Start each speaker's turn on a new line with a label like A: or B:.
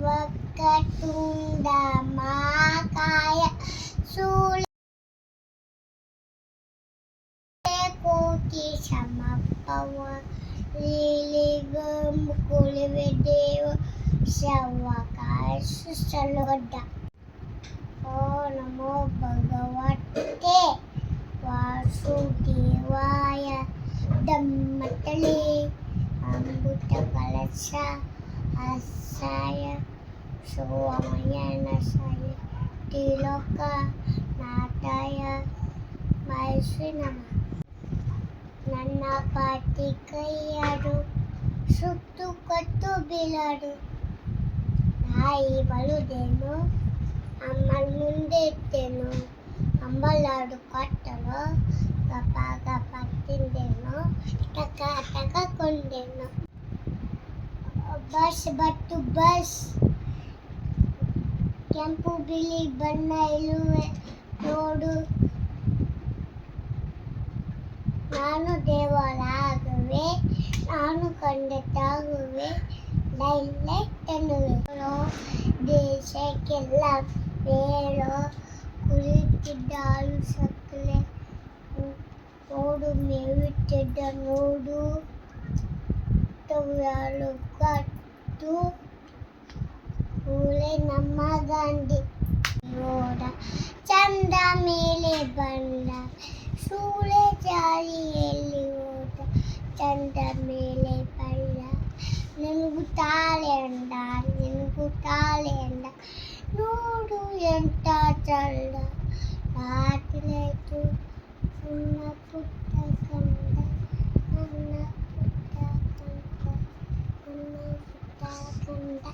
A: ವಕ್ರತುಂಡ ಮಹಾಕಾಯ ಸೂರ್ಯಕೋಟಿ ಸಮಪ್ರಭ ಲೀಲಿಗಂಬುಕುಲಿವೆ ದೇವ ಶವಕಾಯ ಸುಸಲೋಡ. ಓ ನಮೋ ಭಗವತೆ ವಾಸುದೇವಾಯ ಧಮ್ಮತಲೆ ಅಮೃತ ಕಲಶ ಅಸಾಯ ಸೋಮಯನಸಾಯ ತ್ರಿಲೋಕ ನಾಥಾಯ ಮಹೇಶ್ವರಿ ನಮಃ. ನನ್ನ ಪಾಟಿ ಕೈಯಾಡು ಸುತ್ತು ಕತ್ತು ಬೀಳಾಡು ನಾಯಿ ಬಳುದೇನು ಅಮ್ಮನ ಮುಂದೆ ಇತ್ತೇನು ಅಂಬಲಾಡು ಕಟ್ಟಲು ಗಪ ಗಪ ತಿಂದೇನು ಟಕ ಟಕ ಕೊಂಡೇನು. ಬಸ್ ಬತ್ತು ಬಸ್ ಕೆಂಪು ಬಿಳಿ ಬಣ್ಣ ಇಳುವೆ ನೋಡು ನಾನು ದೇವರಾಗುವೆ ನಾನು ಖಂಡಿತಾಗುವೆ ಲೈಲೆಟ್ಟನುವೆ. ದೇಶಕ್ಕೆಲ್ಲ ಬೇಳೋ ಕುಳಿತಿದ್ದಾಳು ಸಕ್ಕಲೆ ನೋಡು ಮೇವಿಟ್ಟಿದ್ದ ನೋಡು ತವ್ಯಾಳು ಕಟ್ಟು ಕೂಳೆ ನಮ್ಮ ಗಾಂಧಿ ನೋಡ ಚಂದ ಮೇಲೆ ಬಂದ ಸೂಳೆ ಜಾರಿಯಲ್ಲಿ ಹೋದ ಚಂದ ಮೇಲೆ ಬಳ್ಳ ನಿನ್ಗುತ್ತಾಳೆ ಅಂದ ನೋಡು ಎಂತ ಚಂದ ರಾತ್ರಿಯಾಯ್ತು ನನ್ನ ಪುಟ್ಟ ಕಂದ ನನ್ನ ಪುಟ್ಟ ಕಂದ.